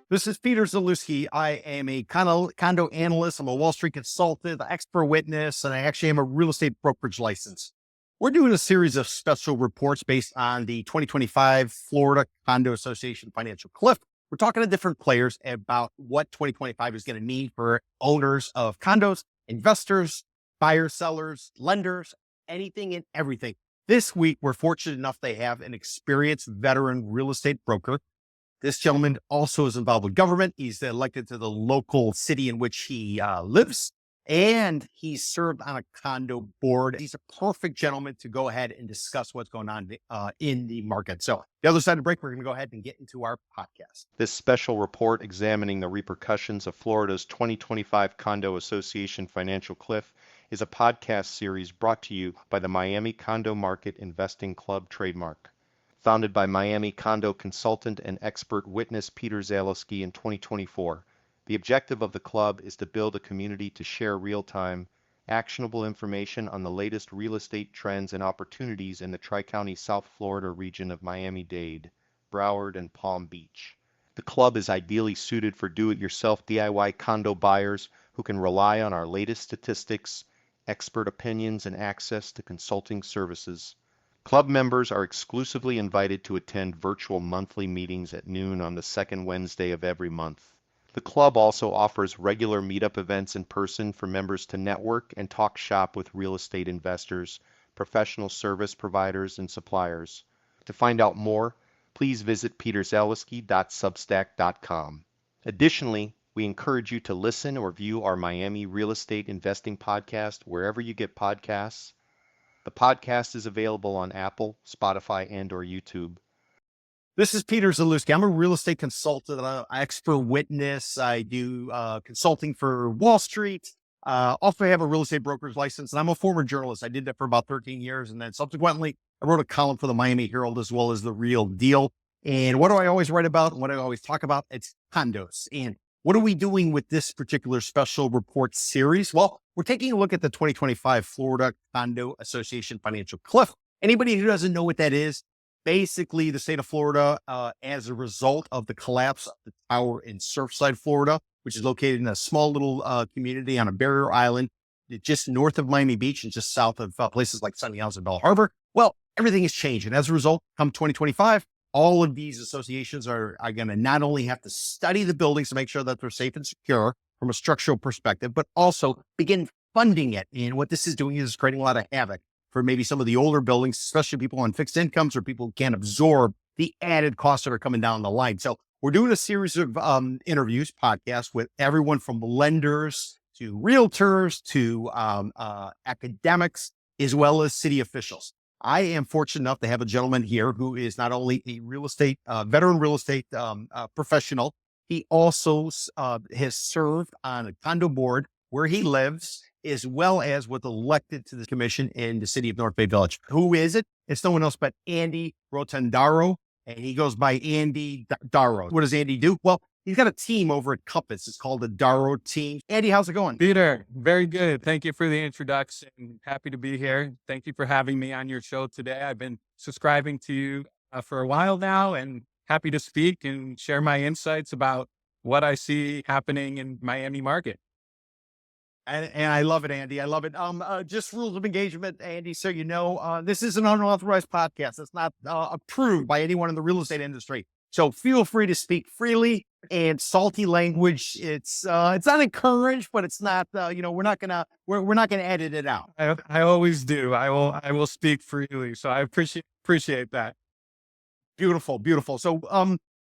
This is Peter Zalewski. I am a condo analyst. I'm a Wall Street consultant, an expert witness, and I actually am a real estate brokerage license. We're doing a series of special reports based on the 2025 Florida Condo Association Financial Cliff. We're talking to different players about what 2025 is going to mean for owners of condos, investors, buyers, sellers, lenders, anything and everything. This week, we're fortunate enough they have an experienced veteran real estate broker. This gentleman also is involved with government. He's elected to the local city in which he lives, and he's served on a condo board. He's a perfect gentleman to go ahead and discuss what's going on in the market. So the other side of the break, we're going to go ahead and get into our podcast. This special report examining the repercussions of Florida's 2025 Condo Association Financial Cliff is a podcast series brought to you by the Miami Condo Market Investing Club trademark. Founded by Miami condo consultant and expert witness Peter Zalewski in 2024, the objective of the club is to build a community to share real-time, actionable information on the latest real estate trends and opportunities in the Tri-County South Florida region of Miami-Dade, Broward, and Palm Beach. The club is ideally suited for do-it-yourself DIY condo buyers who can rely on our latest statistics, expert opinions, and access to consulting services. Club members are exclusively invited to attend virtual monthly meetings at noon on the second Wednesday of every month. The club also offers regular meetup events in person for members to network and talk shop with real estate investors, professional service providers, and suppliers. To find out more, please visit peterzalewski.substack.com. Additionally, we encourage you to listen or view our Miami Real Estate Investing podcast wherever you get podcasts. The podcast is available on Apple, Spotify, and/or YouTube. This is Peter Zalewski. I'm a real estate consultant, an expert witness. I do consulting for Wall Street. Also have a real estate broker's license, and I'm a former journalist. I did that for about 13 years, and then subsequently, I wrote a column for the Miami Herald as well as The Real Deal. And what do I always write about? And what do I always talk about? It's condos. And what are we doing with this particular special report series? Well, we're taking a look at the 2025 Florida Condo Association Financial Cliff. Anybody who doesn't know what that is, basically the state of Florida, as a result of the collapse of the tower in Surfside, Florida, which is located in a small little community on a barrier island just north of Miami Beach and just south of places like Sunny Isles and Bell Harbor. Well, everything has changed. And as a result, come 2025, all of these associations are going to not only have to study the buildings to make sure that they're safe and secure from a structural perspective, but also begin funding it. And what this is doing is creating a lot of havoc for maybe some of the older buildings, especially people on fixed incomes or people who can't absorb the added costs that are coming down the line. So we're doing a series of interviews, podcasts with everyone from lenders to realtors to academics, as well as city officials. I am fortunate enough to have a gentleman here who is not only a real estate, veteran real estate professional, he also has served on a condo board where he lives, as well as was elected to the commission in the city of North Bay Village. Who is it? It's no one else but Andy Rotondaro, and he goes by Andy Daro. What does Andy do? Well, he's got a team over at Compass. It's called the Daro team. Andy, how's it going? Peter, very good. Thank you for the introduction. Happy to be here. Thank you for having me on your show today. I've been subscribing to you for a while now and happy to speak and share my insights about what I see happening in Miami market. And I love it, Andy. I love it. Just rules of engagement, Andy. So you know, this is an unauthorized podcast. It's not approved by anyone in the real estate industry. So feel free to speak freely, and salty language. It's not encouraged, but it's not. We're not gonna edit it out. I always do. I will speak freely. So I appreciate that. Beautiful, beautiful. So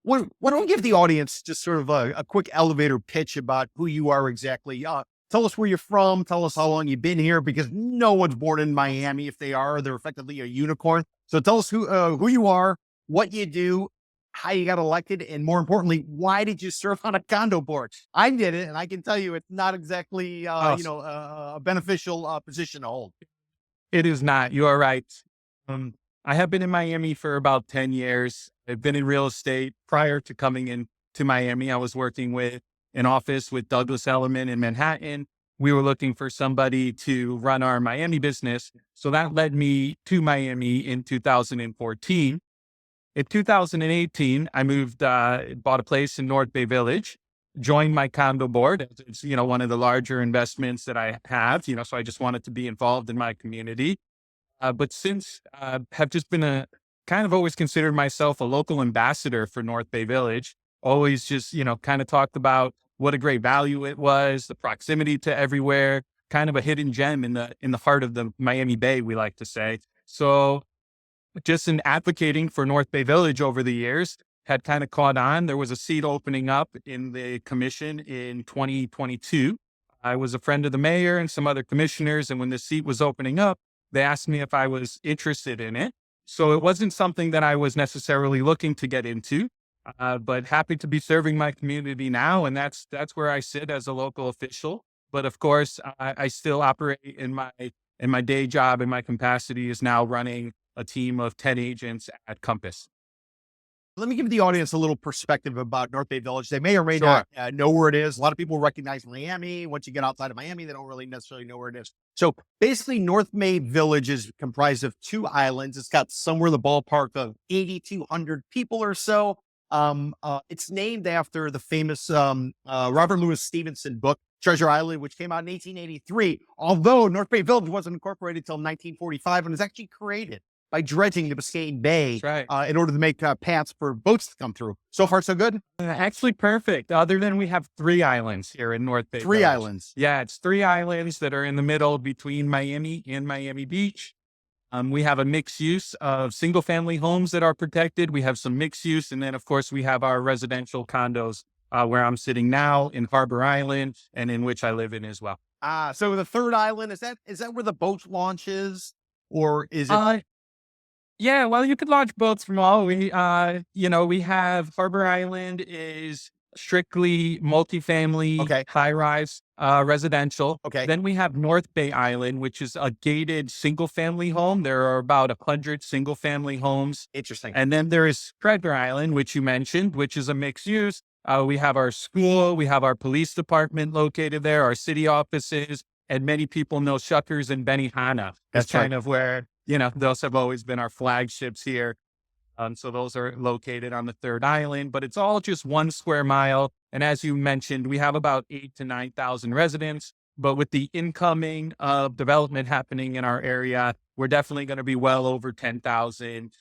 why don't we give the audience just sort of a quick elevator pitch about who you are exactly? Tell us where you're from. Tell us how long you've been here, because no one's born in Miami. If they are, they're effectively a unicorn. So tell us who you are, what you do, how you got elected, and more importantly, why did you serve on a condo board? I did it, and I can tell you it's not exactly a beneficial position to hold. It is not. You are right. I have been in Miami for about 10 years. I've been in real estate prior to coming into Miami. I was working with an office with Douglas Elliman in Manhattan. We were looking for somebody to run our Miami business. So that led me to Miami in 2014. in 2018, I moved, bought a place in North Bay Village, joined my condo board. It's, one of the larger investments that I have, so I just wanted to be involved in my community. But since have just been kind of always considered myself a local ambassador for North Bay Village, always just, kind of talked about what a great value it was, the proximity to everywhere, kind of a hidden gem in the heart of the Miami Bay, we like to say. So just in advocating for North Bay Village over the years, had kind of caught on. There was a seat opening up in the commission in 2022. I was a friend of the mayor and some other commissioners, and when the seat was opening up, they asked me if I was interested in it. So it wasn't something that I was necessarily looking to get into, but happy to be serving my community now, and that's where I sit as a local official. But of course, I still operate in my day job, and my capacity is now running a team of 10 agents at Compass. Let me give the audience a little perspective about North Bay Village. They may or may Sure. not know where it is. A lot of people recognize Miami. Once you get outside of Miami, they don't really necessarily know where it is. So basically, North Bay Village is comprised of 2 islands. It's got somewhere in the ballpark of 8,200 people or so. It's named after the famous Robert Louis Stevenson book, Treasure Island, which came out in 1883. Although North Bay Village wasn't incorporated until 1945 and was actually created by dredging the Biscayne Bay That's right. in order to make paths for boats to come through. So far, so good? Actually perfect. Other than we have 3 islands here in North Bay. 3 Village. islands. Yeah, it's 3 islands that are in the middle between Miami and Miami Beach. We have a mixed use of single family homes that are protected. We have some mixed use. And then of course we have our residential condos where I'm sitting now in Harbor Island, and in which I live in as well. So the 3rd island, is that where the boat launch is? Or is it? Yeah, well, you could launch boats from all. We have Harbor Island is strictly multifamily, Okay. high-rise, residential. Okay. Then we have North Bay Island, which is a gated single-family home. There are about 100 single-family homes. Interesting. And then there is Treasure Island, which you mentioned, which is a mixed use. We have our school, we have our police department located there, our city offices, and many people know Shuckers and Benihana. That's That's kind of where, those have always been our flagships here. So those are located on the 3rd island, but it's all just 1 square mile. And as you mentioned, we have about 8,000 to 9,000 residents. But with the incoming development happening in our area, we're definitely going to be well over 10,000.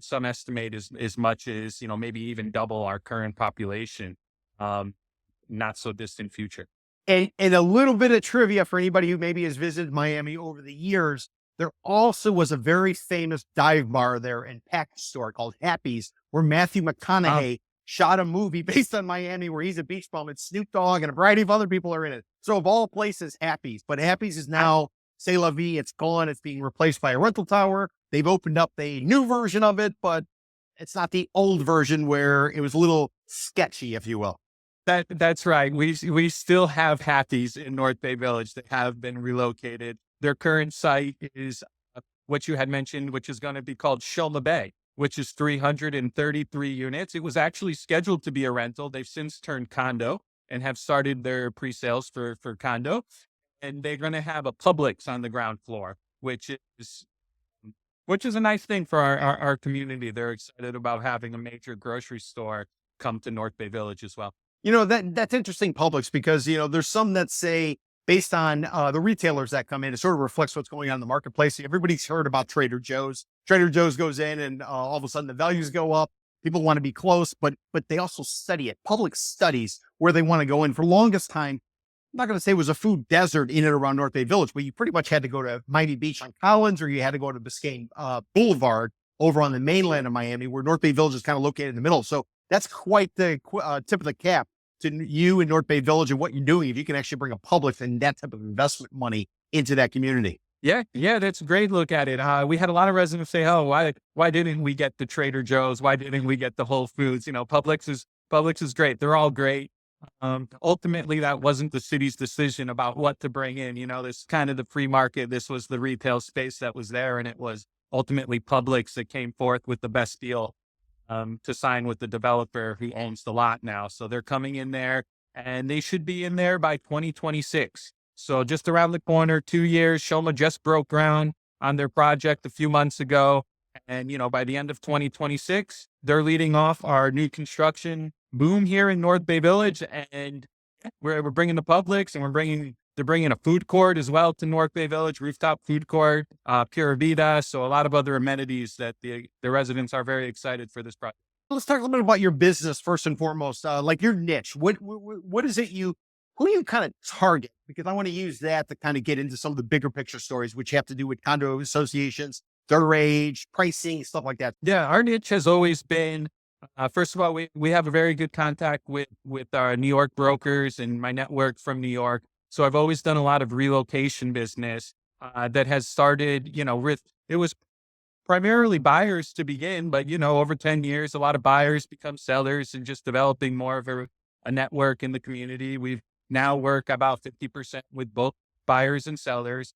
Some estimate as much as, maybe even double our current population, not so distant future. And a little bit of trivia for anybody who maybe has visited Miami over the years. There also was a very famous dive bar there and package store called Happy's, where Matthew McConaughey shot a movie based on Miami, where he's a beach bum, and Snoop Dogg and a variety of other people are in it. So of all places, Happy's. But Happy's is now c'est la vie. It's gone. It's being replaced by a rental tower. They've opened up a new version of it, but it's not the old version where it was a little sketchy, if you will. That's right. We still have Happy's in North Bay Village that have been relocated. Their current site is what you had mentioned, which is going to be called Shoma Bay, which is 333 units. It was actually scheduled to be a rental. They've since turned condo and have started their pre-sales for condo. And they're going to have a Publix on the ground floor, which is a nice thing for our community. They're excited about having a major grocery store come to North Bay Village as well. That's interesting, Publix, because, there's some that say based on the retailers that come in, it sort of reflects what's going on in the marketplace. Everybody's heard about Trader Joe's. Trader Joe's goes in and all of a sudden the values go up. People want to be close, but they also study it. Publix studies where they want to go in. For longest time, I'm not going to say it was a food desert in and around North Bay Village, but you pretty much had to go to Miami Beach on Collins, or you had to go to Biscayne Boulevard over on the mainland of Miami, where North Bay Village is kind of located in the middle. So that's quite the tip of the cap to you in North Bay Village and what you're doing if you can actually bring a Publix and that type of investment money into that community. Yeah, that's a great look at it. We had a lot of residents say, "Oh, why didn't we get the Trader Joe's? Why didn't we get the Whole Foods?" Publix is great. They're all great. Ultimately, that wasn't the city's decision about what to bring in. This kind of the free market. This was the retail space that was there, and it was ultimately Publix that came forth with the best deal to sign with the developer who owns the lot now. So they're coming in there, and they should be in there by 2026. So just around the corner, 2 years. Shoma just broke ground on their project a few months ago, And, by the end of 2026, they're leading off our new construction boom here in North Bay Village. And we're bringing the Publix, and they're bringing a food court as well to North Bay Village, rooftop food court, Pura Vida. So a lot of other amenities that the residents are very excited for this project. Let's talk a little bit about your business first and foremost, like your niche. What is it who do you kind of target? Because I want to use that to kind of get into some of the bigger picture stories, which have to do with condo associations, their age, pricing, stuff like that. Yeah, our niche has always been, first of all, we have a very good contact with our New York brokers and my network from New York. So I've always done a lot of relocation business that has started, it was primarily buyers to begin, but, over 10 years, a lot of buyers become sellers and just developing more of a network in the community. We've now work about 50% with both buyers and sellers,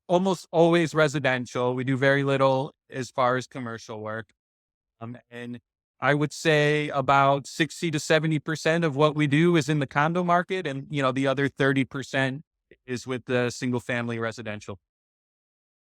almost always residential. We do very little as far as commercial work. And I would say about 60 to 70% of what we do is in the condo market. And, the other 30% is with the single family residential.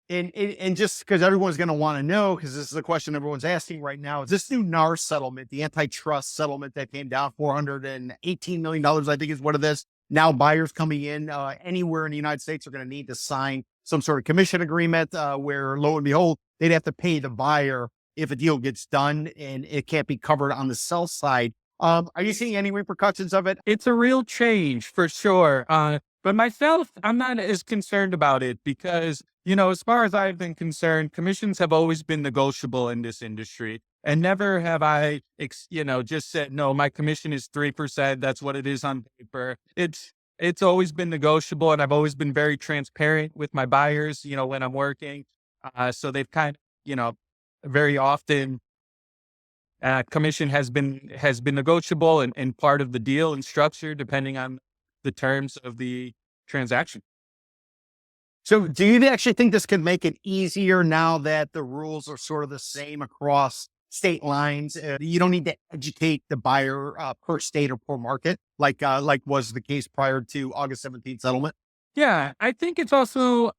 And just because everyone's going to want to know, because this is a question everyone's asking right now, is this new NAR settlement, the antitrust settlement that came down $418 million, I think is what it is. Now buyers coming in anywhere in the United States are going to need to sign some sort of commission agreement where, lo and behold, they'd have to pay the buyer if a deal gets done and it can't be covered on the sell side. Are you seeing any repercussions of it? It's a real change for sure. But myself, I'm not as concerned about it because, as far as I've been concerned, commissions have always been negotiable in this industry. And never have I, just said, no, my commission is 3%. That's what it is on paper. It's always been negotiable. And I've always been very transparent with my buyers, when I'm working. So they've very often, commission has been negotiable and part of the deal and structure depending on the terms of the transaction. So do you actually think this can make it easier now that the rules are sort of the same across state lines? You don't need to educate the buyer per state or per market like was the case prior to August 17th settlement. Yeah, I think it's also,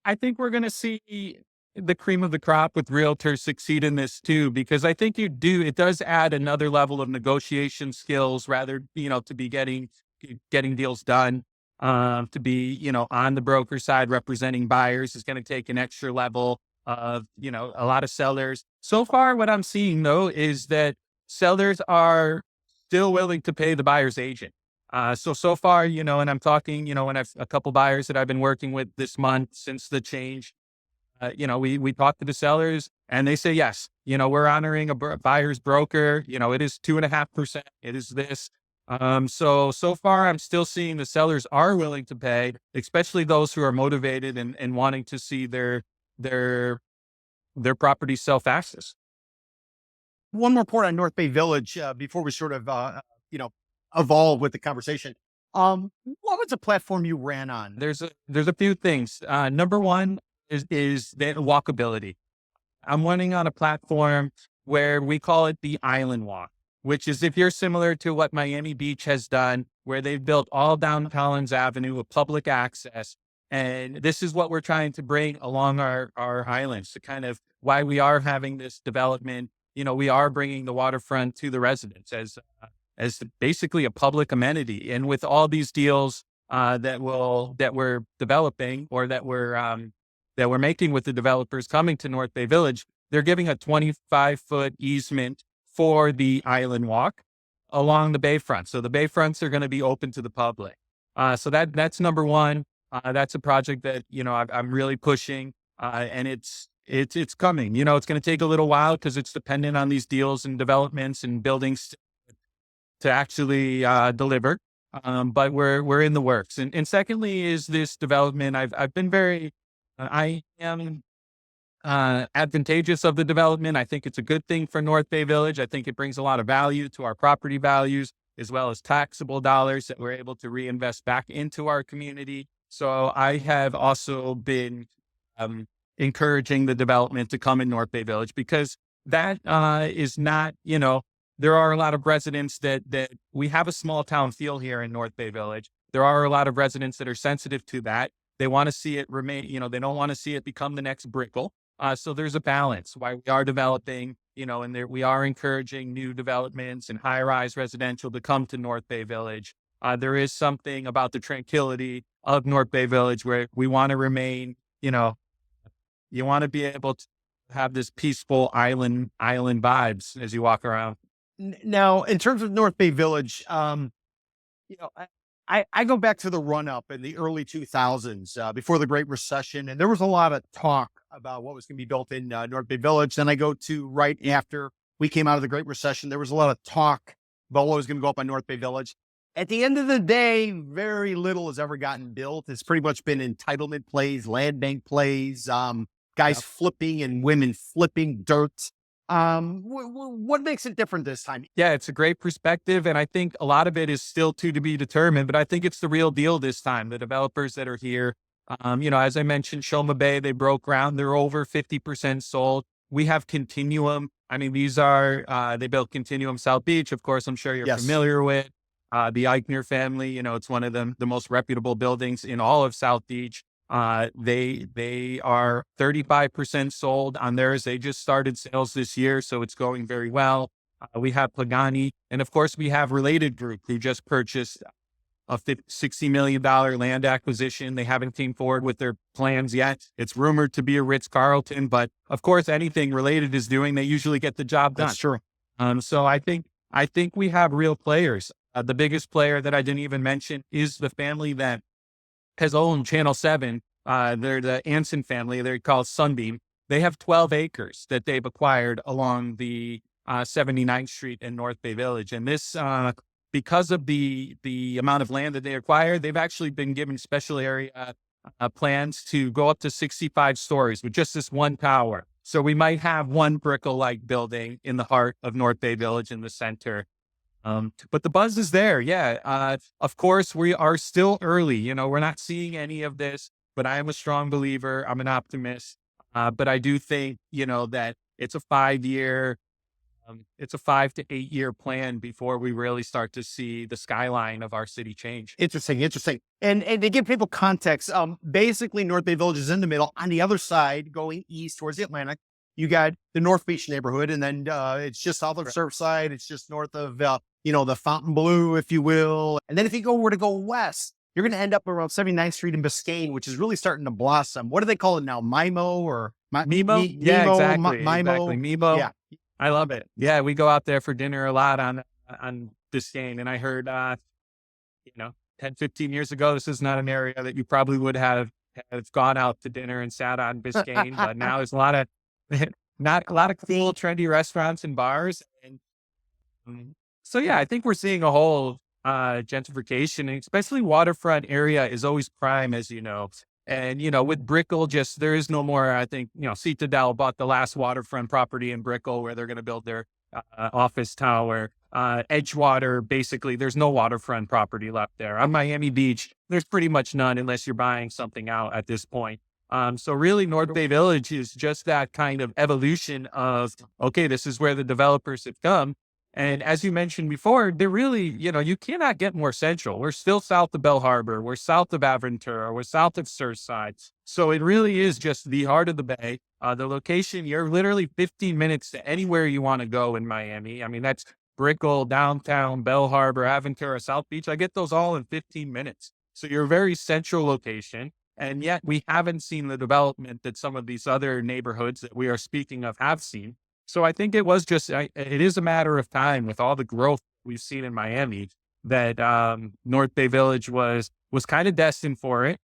I think we're going to see the cream of the crop with realtors succeed in this too, because I think it does add another level of negotiation skills rather, to be getting deals done. To be, on the broker side representing buyers is going to take an extra level of, a lot of sellers. So far, what I'm seeing though, is that sellers are still willing to pay the buyer's agent. So far, and I'm talking, when I've a couple buyers that I've been working with this month since the change, we talk to the sellers and they say, yes, we're honoring a buyer's broker. It is 2.5%. It is this. So far I'm still seeing the sellers are willing to pay, especially those who are motivated and wanting to see their property sell fastest. One more point on North Bay Village before we sort of, evolve with the conversation. What was the platform you ran on? There's a few things. Number one is the walkability. I'm running on a platform where we call it the Island Walk, which is if you're similar to what Miami Beach has done, where they've built all down Collins Avenue with public access. And this is what we're trying to bring along our islands to kind of why we are having this development. We are bringing the waterfront to the residents as basically a public amenity. And with all these deals that we're developing or that we're making with the developers coming to North Bay Village, they're giving a 25-foot easement for the Island Walk along the bayfront. So the bayfronts are going to be open to the public. So that's number one. That's a project that, I'm really pushing, and it's coming. It's going to take a little while because it's dependent on these deals and developments and buildings to actually deliver. But we're in the works. And secondly is this development. I've been I am advantageous of the development. I think it's a good thing for North Bay Village. I think it brings a lot of value to our property values as well as taxable dollars that we're able to reinvest back into our community. So I have also been encouraging the development to come in North Bay Village because that is not, there are a lot of residents that we have a small town feel here in North Bay Village. There are a lot of residents that are sensitive to that. They want to see it remain, they don't want to see it become the next Brickell. So there's a balance why we are developing, and we are encouraging new developments and high-rise residential to come to North Bay Village. There is something about the tranquility of North Bay Village where we want to remain, you want to be able to have this peaceful island vibes as you walk around. Now, in terms of North Bay Village, you know, I go back to the run up in the early 2000s, before the Great Recession, and there was a lot of talk about what was going to be built in North Bay Village. Then I go to right after we came out of the Great Recession, there was a lot of talk about what was going to go up on North Bay Village. At the end of the day, very little has ever gotten built. It's pretty much been entitlement plays, land bank plays, guys Yep. flipping and women flipping dirt. What makes it different this time? Yeah, it's a great perspective. And I think a lot of it is still to be determined, but I think it's the real deal this time. The developers that are here, as I mentioned, Shoma Bay, they broke ground. They're over 50% sold. We have Continuum. I mean, these are, they built Continuum South Beach. Of course, I'm sure you're Yes. familiar with the Eichner family. It's one of the most reputable buildings in all of South Beach. They are 35% sold on theirs. They just started sales this year, so it's going very well. We have Pagani, and of course, we have Related Group, who just purchased a $60 million land acquisition. They haven't came forward with their plans yet. It's rumored to be a Ritz-Carlton, but of course, anything Related is doing, they usually get the job done. That's true. So I think we have real players. The biggest player that I didn't even mention is the family that has owned Channel 7. They're the Anson family. They're called Sunbeam. They have 12 acres that they've acquired along the 79th Street in North Bay Village. And this, because of the amount of land that they acquired, they've actually been given special area plans to go up to 65 stories with just this one tower. So we might have one Brickell-like building in the heart of North Bay Village in the center. But the buzz is there. Yeah. Of course, we are still early. We're not seeing any of this, but I am a strong believer. I'm an optimist. But I do think, that it's a 5 to 8 year plan before we really start to see the skyline of our city change. Interesting. And to give people context, basically North Bay Village is in the middle. On the other side, going east towards the Atlantic, you got the North Beach neighborhood, and then it's just south of Surfside. It's just north of the Fontainebleau, if you will. And then if you were to go west, you're going to end up around 79th Street in Biscayne, which is really starting to blossom. What do they call it now? MIMO or Mimo? Yeah, Mimo, exactly. MIMO. Exactly. Mimo. Yeah. I love it. Yeah, we go out there for dinner a lot on Biscayne. And I heard, 10, 15 years ago, this is not an area that you probably would have gone out to dinner and sat on Biscayne. But now there's a lot of cool, trendy restaurants and bars. And so, yeah, I think we're seeing a whole gentrification, and especially waterfront area is always prime, as you know. And, with Brickell, there is no more, I think, Citadel bought the last waterfront property in Brickell where they're going to build their office tower. Edgewater, basically, there's no waterfront property left there. On Miami Beach, there's pretty much none unless you're buying something out at this point. So really, North Bay Village is just that kind of evolution of, okay, this is where the developers have come. And as you mentioned before, they're really, you cannot get more central. We're still south of Bell Harbor. We're south of Aventura. We're south of Surfside. So it really is just the heart of the bay. The location, you're literally 15 minutes to anywhere you want to go in Miami. I mean, that's Brickell, downtown, Bell Harbor, Aventura, South Beach. I get those all in 15 minutes. So you're a very central location. And yet we haven't seen the development that some of these other neighborhoods that we are speaking of have seen. So I think it is a matter of time with all the growth we've seen in Miami that North Bay Village was kind of destined for it,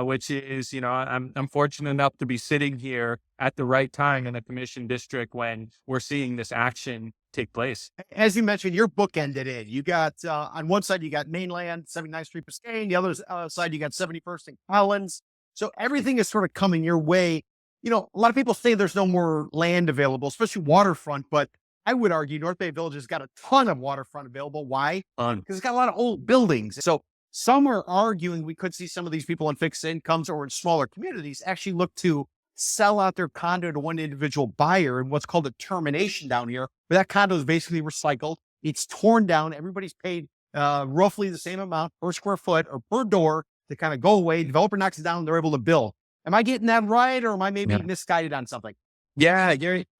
which is, I'm fortunate enough to be sitting here at the right time in the Commission District when we're seeing this action take place. As you mentioned, your book ended in. You got, on one side, you got mainland, 79th Street, Biscayne. The other side, you got 71st and Collins. So everything is sort of coming your way. A lot of people say there's no more land available, especially waterfront, but I would argue North Bay Village has got a ton of waterfront available. Why? Because it's got a lot of old buildings. So some are arguing we could see some of these people on fixed incomes or in smaller communities actually look to sell out their condo to one individual buyer in what's called a termination down here, where that condo is basically recycled. It's torn down. Everybody's paid roughly the same amount per square foot or per door to kind of go away. Developer knocks it down. They're able to build. Am I getting that right, or am I Yeah. maybe misguided on something? Yeah,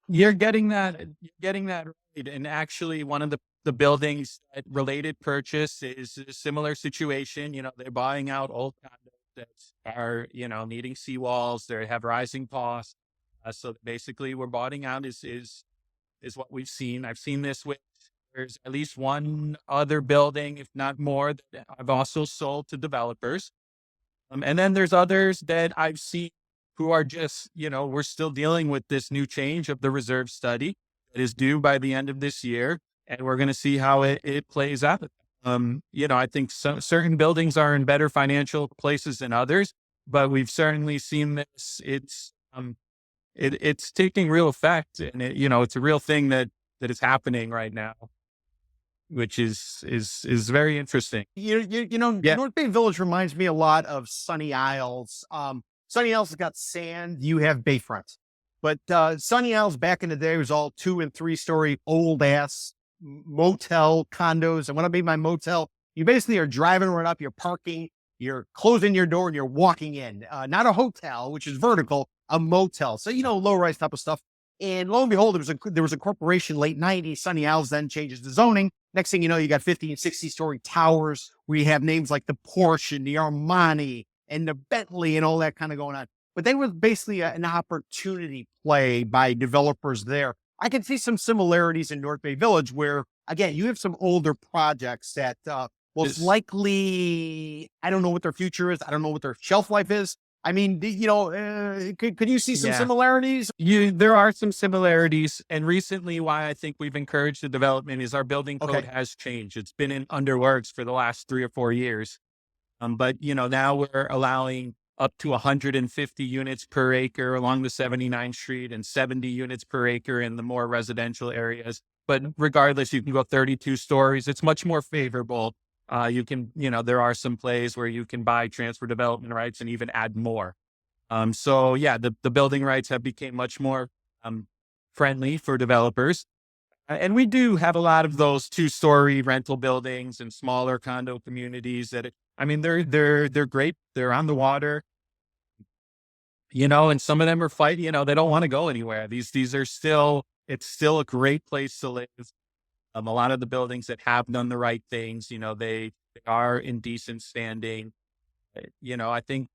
you're getting that right. And actually, one of the buildings that related purchase is a similar situation. They're buying out old condos that are needing seawalls. They have rising costs. So basically, we're buying out is what we've seen. I've seen this with. There's at least one other building, if not more, that I've also sold to developers. And then there's others that I've seen who are just, we're still dealing with this new change of the reserve study that is due by the end of this year. And we're going to see how it plays out. I think certain buildings are in better financial places than others, but we've certainly seen this. It's taking real effect, and it's a real thing that is happening right now, which is very interesting. Yeah. North Bay Village reminds me a lot of Sunny Isles. Sunny Isles has got sand. You have bayfront, but Sunny Isles back in the day was all 2 and 3 story old ass motel condos. And when I mean by motel, you basically are driving right up, you're parking, you're closing your door, and you're walking in. Not a hotel, which is vertical, a motel. So low rise type of stuff. And lo and behold, there was a corporation late 90s. Sunny Isles then changes the zoning. Next thing you know, you got 50 and 60 story towers where you have names like the Porsche and the Armani and the Bentley and all that kind of going on. But they were basically an opportunity play by developers there. I can see some similarities in North Bay Village where, again, you have some older projects that most likely, I don't know what their future is. I don't know what their shelf life is. I mean, could you see some similarities? There are some similarities. And recently, why I think we've encouraged the development is our building code has changed. It's been in underworks for the last 3 or 4 years. But now we're allowing up to 150 units per acre along the 79th Street and 70 units per acre in the more residential areas. But regardless, you can go 32 stories. It's much more favorable. You can, there are some plays where you can buy transfer development rights and even add more. So yeah, the building rights have become much more friendly for developers. And we do have a lot of those 2-story rental buildings and smaller condo communities that, they're great. They're on the water, and some of them are fighting, they don't want to go anywhere. These are it's still a great place to live. A lot of the buildings that have done the right things, they are in decent standing. I think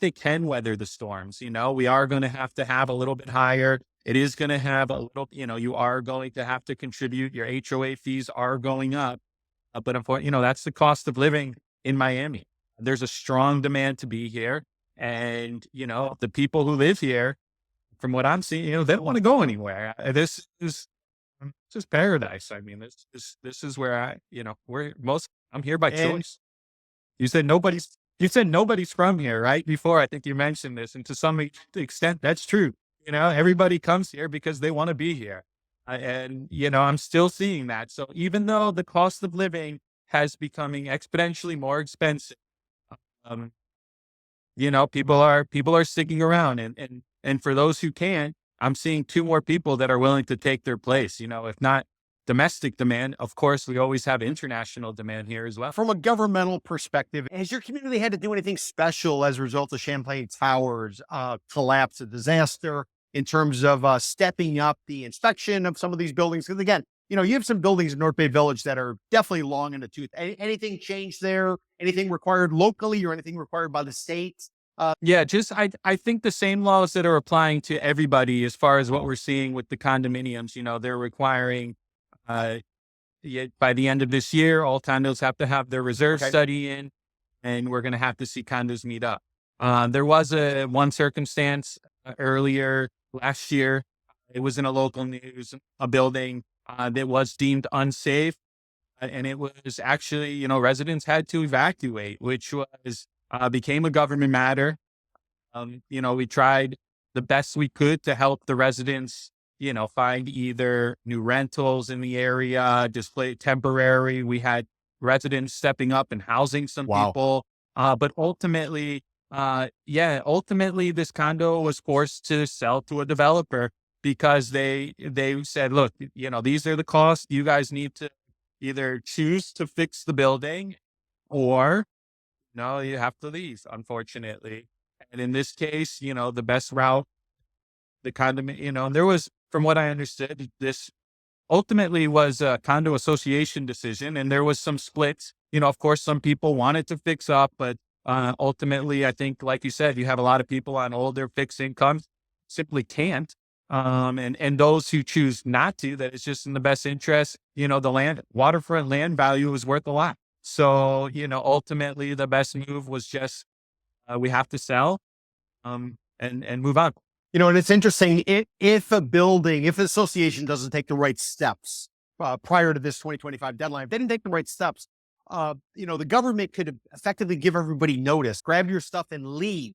they can weather the storms. We are going to have a little bit higher. It is going to have a little, you are going to have to contribute. Your HOA fees are going up. But unfortunately, that's the cost of living in Miami. There's a strong demand to be here. And, the people who live here, from what I'm seeing, they don't want to go anywhere. This is paradise. This is where I'm here by choice. You said nobody's from here, right? Before, I think you mentioned this, and to some extent, that's true. Everybody comes here because they want to be here. And I'm still seeing that. So even though the cost of living has becoming exponentially more expensive, people are sticking around, and for those who can't, I'm seeing 2 more people that are willing to take their place. If not domestic demand, of course, we always have international demand here as well. From a governmental perspective, has your community had to do anything special as a result of Champlain Towers collapse, a disaster, in terms of stepping up the inspection of some of these buildings? Because again, you have some buildings in North Bay Village that are definitely long in the tooth. Anything changed there? Anything required locally or anything required by the state? Yeah, I think the same laws that are applying to everybody as far as what we're seeing with the condominiums, they're requiring, by the end of this year, all condos have to have their reserve study in, and we're going to have to see condos meet up. There was one circumstance earlier last year. It was in a local news, a building that was deemed unsafe. And it was actually, residents had to evacuate, which was became a government matter. We tried the best we could to help the residents, find either new rentals in the area, display temporary. We had residents stepping up and housing some people. But ultimately, this condo was forced to sell to a developer because they said, look, these are the costs. You guys need to either choose to fix the building or no, you have to leave, unfortunately. And in this case, the best route, the condominium, and there was, from what I understood, this ultimately was a condo association decision, and there was some splits. Of course, some people wanted to fix up, but ultimately, I think, like you said, you have a lot of people on older fixed incomes simply can't. And those who choose not to, that it's just in the best interest, the waterfront land value is worth a lot. So, ultimately the best move was just, we have to sell, and move on. And it's interesting, if an association doesn't take the right steps prior to this 2025 deadline, if they didn't take the right steps, the government could effectively give everybody notice, grab your stuff and leave.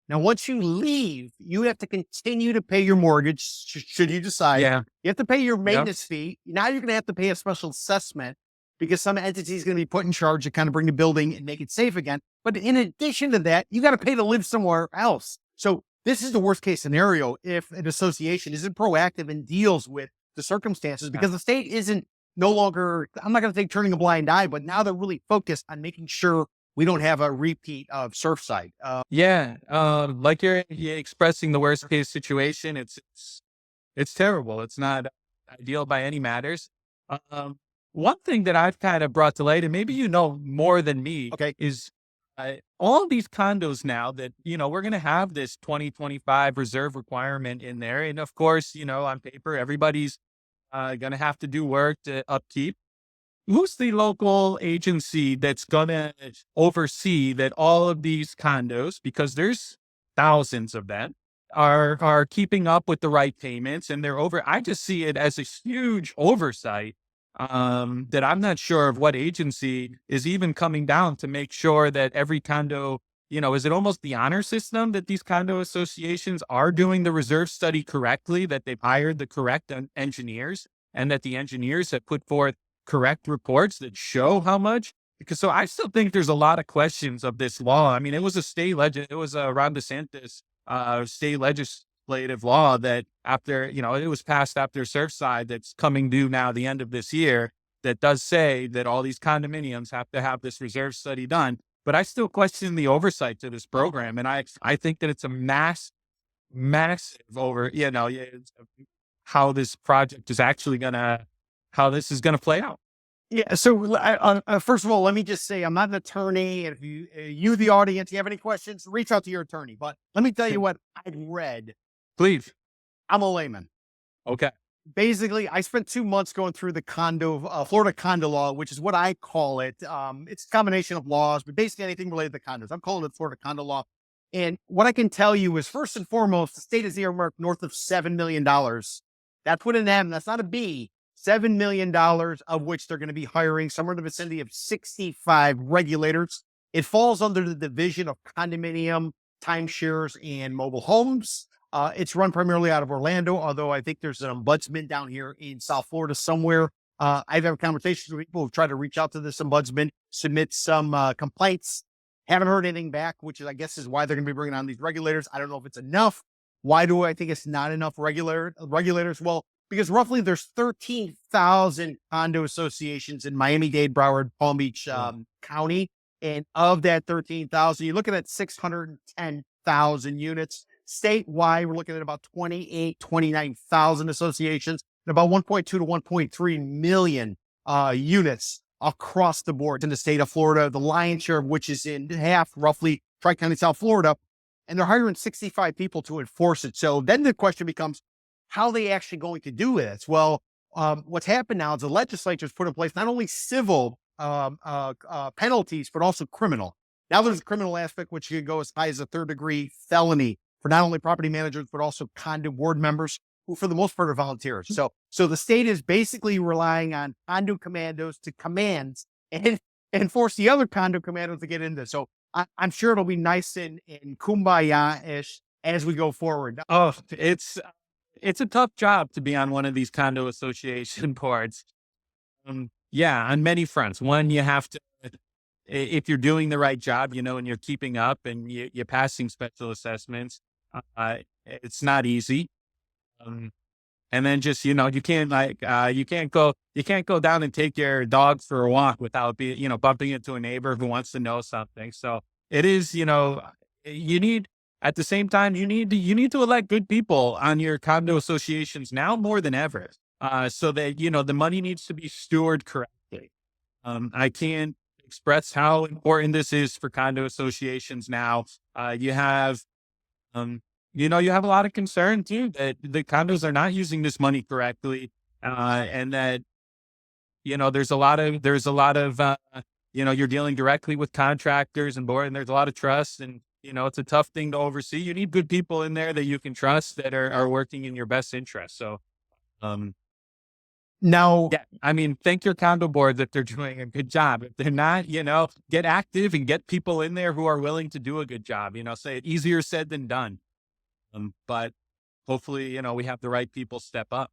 Now, once you leave, you have to continue to pay your mortgage, should you decide. Yeah. You have to pay your maintenance fee. Now you're going to have to pay a special assessment because some entity is going to be put in charge to kind of bring the building and make it safe again. But in addition to that, you got to pay to live somewhere else. So this is the worst case scenario if an association isn't proactive and deals with the circumstances, because the state isn't no longer, I'm not going to say turning a blind eye, but now they're really focused on making sure we don't have a repeat of Surfside. Like you're expressing the worst case situation. It's terrible. It's not ideal by any matters. One thing that I've kind of brought to light, and maybe more than me, is all these condos now that, we're going to have this 2025 reserve requirement in there. And of course, on paper, everybody's going to have to do work to upkeep. Who's the local agency that's going to oversee that all of these condos, because there's thousands of them, are keeping up with the right payments, and I just see it as a huge oversight, that I'm not sure of what agency is even coming down to make sure that every condo, is it almost the honor system that these condo associations are doing the reserve study correctly, that they've hired the correct engineers, and that the engineers have put forth correct reports that show how much? Because I still think there's a lot of questions of this law. I mean, it was it was a Ron DeSantis state legislative law that after, it was passed after Surfside, that's coming due now the end of this year, that does say that all these condominiums have to have this reserve study done. But I still question the oversight to this program. And I think that it's a massive how this project is actually how this is going to play out. Yeah. So first of all, let me just say, I'm not an attorney. And if you, the audience, you have any questions, reach out to your attorney. But let me tell you what I've read. Please. I'm a layman. Okay. Basically, I spent 2 months going through the Florida condo law, which is what I call it. It's a combination of laws, but basically anything related to condos. I'm calling it Florida condo law. And what I can tell you is, first and foremost, the state has earmarked north of $7 million. That's with an M. That's not a B. $7 million, of which they're going to be hiring somewhere in the vicinity of 65 regulators. It falls under the division of condominium, timeshares, and mobile homes. It's run primarily out of Orlando, although I think there's an ombudsman down here in South Florida somewhere. I've had conversations with people who've tried to reach out to this ombudsman, submit some complaints. Haven't heard anything back, which is, I guess, is why they're going to be bringing on these regulators. I don't know if it's enough. Why do I think it's not enough regulators? Well, because roughly there's 13,000 condo associations in Miami-Dade, Broward, Palm Beach County. And of that 13,000, you're looking at 610,000 units. Statewide, we're looking at about 29,000 associations and about 1.2 to 1.3 million units across the board in the state of Florida, the lion's share of which is in half, roughly, Tri-County, South Florida. And they're hiring 65 people to enforce it. So then the question becomes, how are they actually going to do this? Well, what's happened now is the legislature's put in place not only civil penalties, but also criminal. Now there's a criminal aspect, which can go as high as a third-degree felony for not only property managers, but also condo board members, who for the most part are volunteers. So the state is basically relying on condo commandos to command and force the other condo commandos to get into this. So I'm sure it'll be nice and kumbaya-ish as we go forward. Oh, it's a tough job to be on one of these condo association boards. On many fronts. One, you have to, if you're doing the right job, and you're keeping up and you're passing special assessments, it's not easy. And then just, you can't go down and take your dog for a walk without bumping into a neighbor who wants to know something. So it is, you need at the same time, you need to elect good people on your condo associations now more than ever, so that the money needs to be stewarded correctly. I can't express how important this is for condo associations now. You have, you have a lot of concern too that the condos are not using this money correctly, and that there's a lot of you're dealing directly with contractors and board, and there's a lot of trust, and it's a tough thing to oversee. You need good people in there that you can trust that are working in your best interest. So, um, Now, yeah, I mean, thank your condo board that they're doing a good job. If they're not, get active and get people in there who are willing to do a good job. Say it easier said than done. But hopefully, we have the right people step up.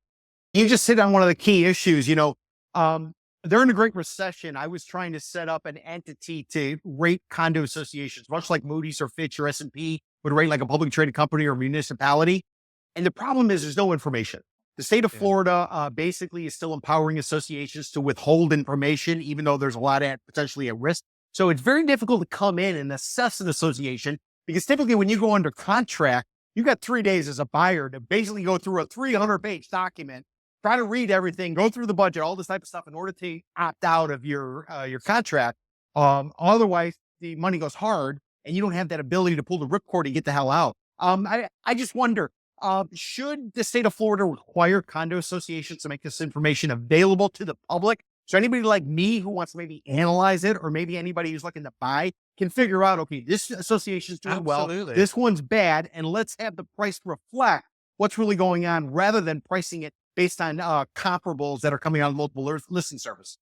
you just hit on one of the key issues. During the Great Recession, I was trying to set up an entity to rate condo associations, much like Moody's or Fitch or S&P would rate like a publicly traded company or municipality. And the problem is there's no information. The state of Yeah. Florida basically is still empowering associations to withhold information, even though there's a lot potentially at risk. So it's very difficult to come in and assess an association because typically when you go under contract, you got 3 days as a buyer to basically go through a 300-page document, try to read everything, go through the budget, all this type of stuff in order to opt out of your contract. Otherwise, the money goes hard, and you don't have that ability to pull the ripcord and get the hell out. I just wonder, should the state of Florida require condo associations to make this information available to the public? So anybody like me who wants to maybe analyze it, or maybe anybody who's looking to buy, can figure out, okay, this association's doing well, Absolutely. this one's bad, and let's have the price reflect what's really going on rather than pricing it based on comparables that are coming out of multiple listing service.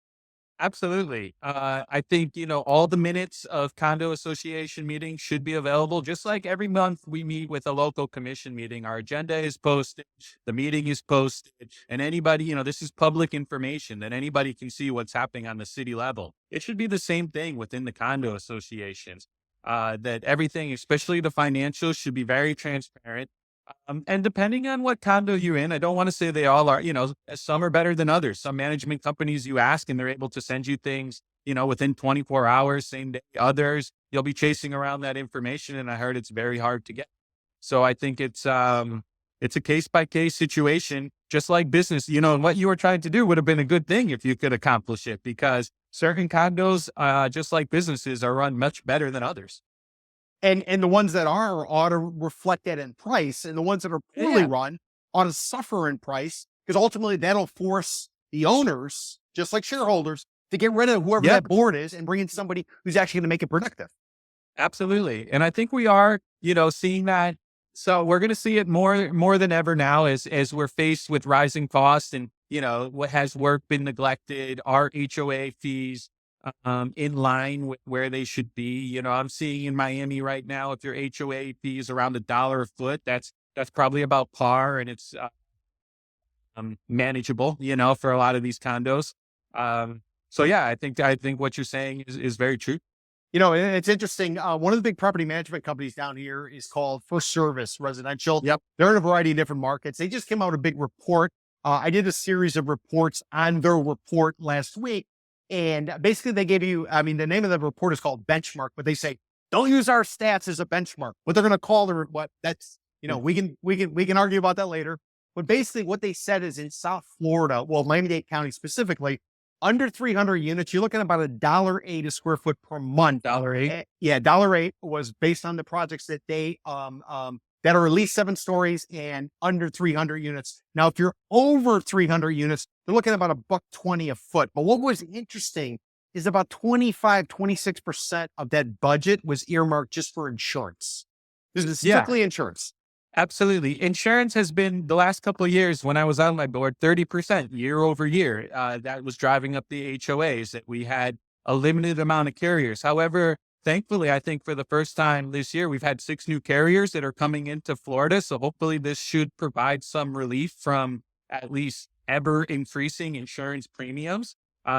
Absolutely. I think, all the minutes of condo association meetings should be available. Just like every month we meet with a local commission meeting, our agenda is posted, the meeting is posted, and anybody, this is public information that anybody can see what's happening on the city level. It should be the same thing within the condo associations, that everything, especially the financials, should be very transparent. And depending on what condo you're in, I don't want to say they all are, some are better than others. Some management companies you ask and they're able to send you things, within 24 hours, same day. Others, you'll be chasing around that information. And I heard it's very hard to get. So I think it's a case by case situation, just like business, and what you were trying to do would have been a good thing if you could accomplish it, because certain condos, just like businesses, are run much better than others. And the ones that are ought to reflect that in price, and the ones that are poorly Yeah. run ought to suffer in price, because ultimately that'll force the owners, just like shareholders, to get rid of whoever Yep. that board is and bring in somebody who's actually going to make it productive. Absolutely. And I think we are, seeing that. So we're going to see it more than ever now as we're faced with rising costs and, what has work been neglected, our HOA fees, in line with where they should be. I'm seeing in Miami right now, if your HOA fee is around $1 a foot, that's probably about par, and it's manageable, for a lot of these condos. So yeah, I think what you're saying is very true. It's interesting. One of the big property management companies down here is called First Service Residential. Yep. They're in a variety of different markets. They just came out with a big report. I did a series of reports on their report last week. And basically they gave you, the name of the report is called Benchmark, but they say, don't use our stats as a benchmark. What they're going to call we can argue about that later. But basically what they said is in South Florida, well, Miami-Dade County specifically, under 300 units, you're looking at about $1.08 a square foot per month. $1.08. Yeah, $1.08 was based on the projects that they that are at least 7 stories and under 300 units. Now, if you're over 300 units, they're looking at about $1.20 a foot. But what was interesting is about 26% of that budget was earmarked just for insurance. This is strictly insurance. Absolutely. Insurance has been, the last couple of years when I was on my board, 30% year over year. That was driving up the HOAs, that we had a limited amount of carriers. However, thankfully, I think for the first time this year, we've had 6 new carriers that are coming into Florida. So hopefully this should provide some relief from at least ever increasing insurance premiums.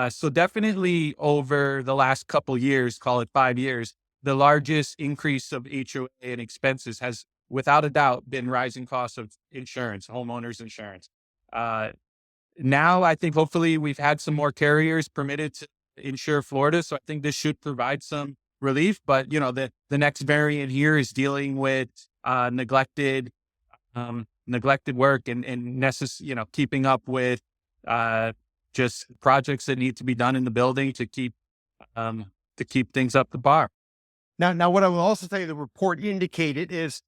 So definitely over the last couple years, call it 5 years, the largest increase of HOA and expenses has without a doubt been rising costs of insurance, homeowners insurance. Now I think hopefully we've had some more carriers permitted to insure Florida. So I think this should provide some relief, but the next variant here is dealing with neglected work and keeping up with just projects that need to be done in the building to keep things up to par. Now, what I will also tell you, the report indicated is,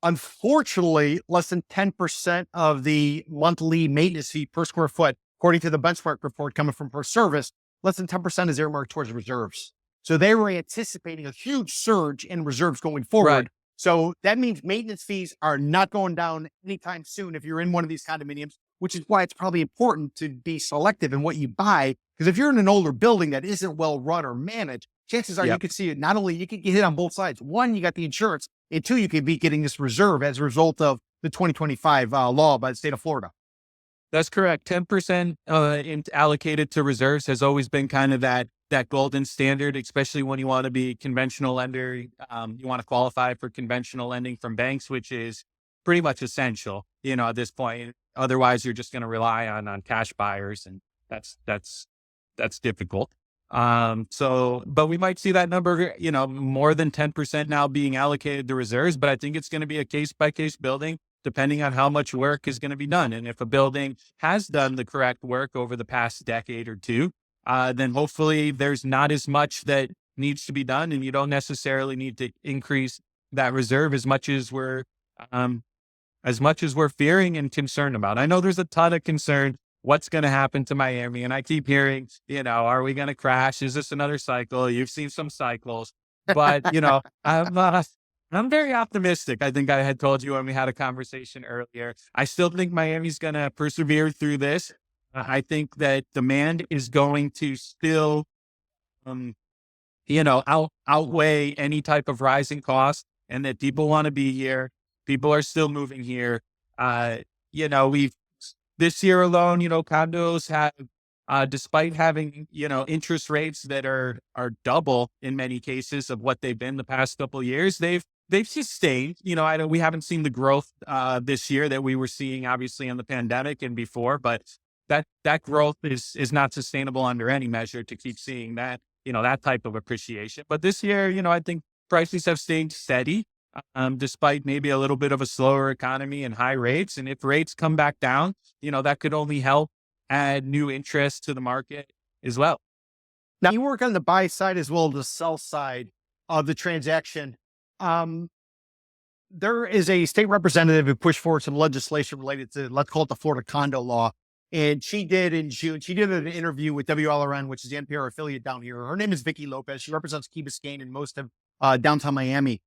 unfortunately, less than 10% of the monthly maintenance fee per square foot, according to the benchmark report coming from Per Service, less than 10% is earmarked towards reserves. So they were anticipating a huge surge in reserves going forward. Right. So that means maintenance fees are not going down anytime soon if you're in one of these condominiums, which is why it's probably important to be selective in what you buy. Because if you're in an older building that isn't well run or managed, chances are you could see it. Not only you could get hit on both sides. One, you got the insurance, and two, you could be getting this reserve as a result of the 2025 law by the state of Florida. That's correct. 10% allocated to reserves has always been kind of that golden standard, especially when you want to be conventional lender. You want to qualify for conventional lending from banks, which is pretty much essential, at this point. Otherwise, you're just going to rely on cash buyers, and that's difficult. But we might see that number, more than 10% now being allocated to reserves, but I think it's going to be a case by case building, depending on how much work is going to be done. And if a building has done the correct work over the past decade or two, then hopefully there's not as much that needs to be done, and you don't necessarily need to increase that reserve as much as we're fearing and concerned about. I know there's a ton of concern. What's going to happen to Miami? And I keep hearing, are we going to crash? Is this another cycle? You've seen some cycles, but I'm very optimistic. I think I had told you when we had a conversation earlier. I still think Miami's going to persevere through this. I think that demand is going to still, outweigh any type of rising cost, and that people want to be here. People are still moving here. This year alone, condos have, despite having, interest rates that are double in many cases of what they've been the past couple of years, they've sustained. We haven't seen the growth this year that we were seeing, obviously, in the pandemic and before, but that growth is not sustainable under any measure to keep seeing that, that type of appreciation. But this year, I think prices have stayed steady, despite maybe a little bit of a slower economy and high rates. And if rates come back down, that could only help add new interest to the market as well. Now, you work on the buy side as well as the sell side of the transaction. There is a state representative who pushed forward some legislation related to, let's call it the Florida condo law. And she did in June, she did an interview with WLRN, which is the NPR affiliate down here. Her name is Vicki Lopez. She represents Key Biscayne and most of downtown Miami,